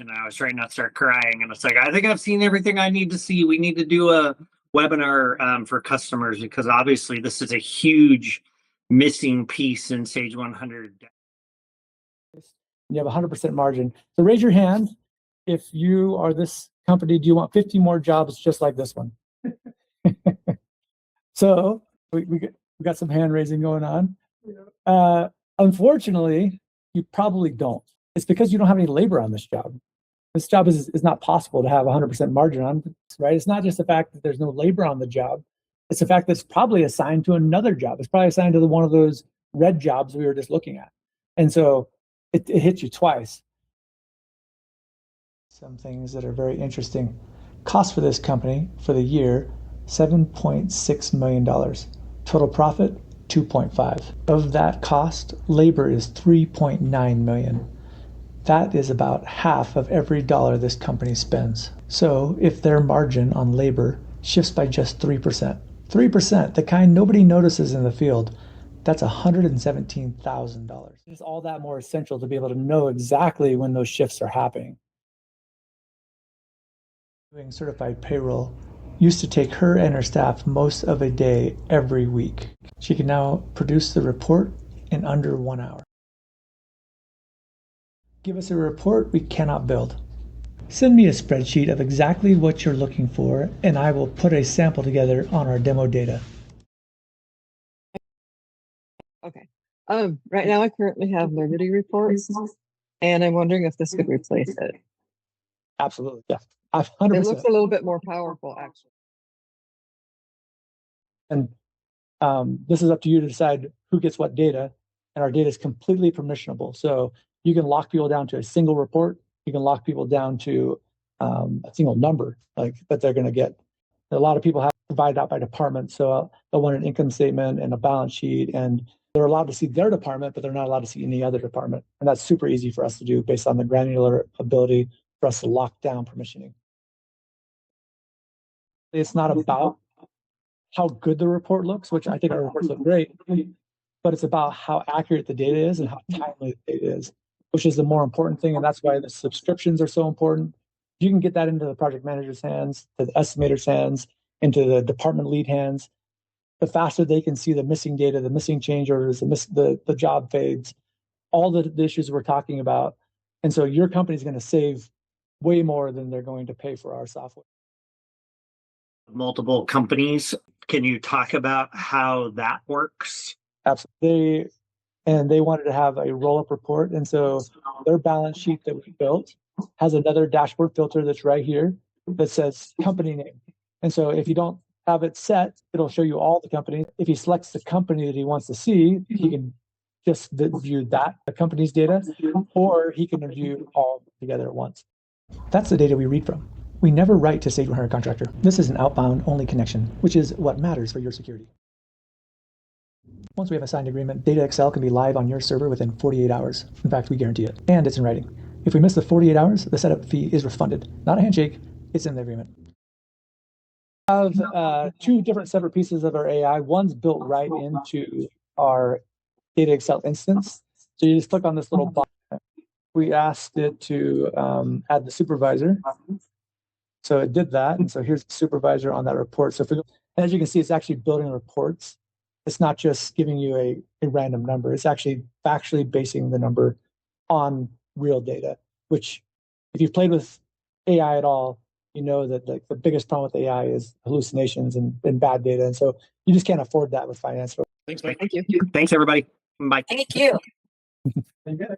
And I was trying not to start crying, and it's like, I think I've seen everything I need to see. We need to do a webinar for customers, because obviously this is a huge missing piece in Sage 100. You have 100% margin. So raise your hand if you are this company. Do you want 50 more jobs just like this one? So we got some hand raising going on. Unfortunately, you probably don't. It's because you don't have any labor on this job. This job is not possible to have 100% margin on, right? It's not just the fact that there's no labor on the job. It's the fact that it's probably assigned to another job. It's probably assigned to one of those red jobs we were just looking at. And so it hits you twice. Some things that are very interesting. Cost for this company for the year, $7.6 million. Total profit, 2.5. Of that cost, labor is 3.9 million. That is about half of every dollar this company spends. So if their margin on labor shifts by just 3%, the kind nobody notices in the field, that's $117,000. It's all that more essential to be able to know exactly when those shifts are happening. Doing certified payroll used to take her and her staff most of a day every week. She can now produce the report in under 1 hour. Give us a report we cannot build. Send me a spreadsheet of exactly what you're looking for, and I will put a sample together on our demo data. Okay. Right now I currently have Liberty reports, and I'm wondering if this could replace it. Absolutely, yeah. 100%. It looks a little bit more powerful, actually. And this is up to you to decide who gets what data, and our data is completely permissionable. So you can lock people down to a single report. You can lock people down to a single number like that they're going to get. A lot of people have divided out by department, so they'll want an income statement and a balance sheet, and they're allowed to see their department, but they're not allowed to see any other department. And that's super easy for us to do based on the granular ability for us to lock down permissioning. It's not about how good the report looks, which I think our reports look great, but it's about how accurate the data is and how timely the data is, which is the more important thing. And that's why the subscriptions are so important. You can get that into the project manager's hands, to the estimator's hands, into the department lead hands. The faster they can see the missing data, the missing change orders, the job fades, all the issues we're talking about. And so your company is going to save way more than they're going to pay for our software. Multiple companies. Can you talk about how that works? Absolutely. They wanted to have a roll-up report. And so their balance sheet that we built has another dashboard filter that's right here that says company name. And so if you don't have it set, it'll show you all the companies. If he selects the company that he wants to see, he can just view the company's data, or he can view all together at once. That's the data we read from. We never write to Sage 100 Contractor. This is an outbound only connection, which is what matters for your security. Once we have a signed agreement, DataXcel can be live on your server within 48 hours. In fact, we guarantee it. And it's in writing. If we miss the 48 hours, the setup fee is refunded. Not a handshake, it's in the agreement. We have two different separate pieces of our AI. One's built right into our DataXcel instance. So you just click on this little button. We asked it to add the supervisor. So it did that. And so here's the supervisor on that report. So and as you can see, it's actually building reports. It's not just giving you a random number. It's actually factually basing the number on real data, which if you've played with AI at all, you know that the biggest problem with AI is hallucinations and bad data. And so you just can't afford that with finance. Thanks, Mike. Thank you. Thanks, everybody. Bye. Thank you. Thank you.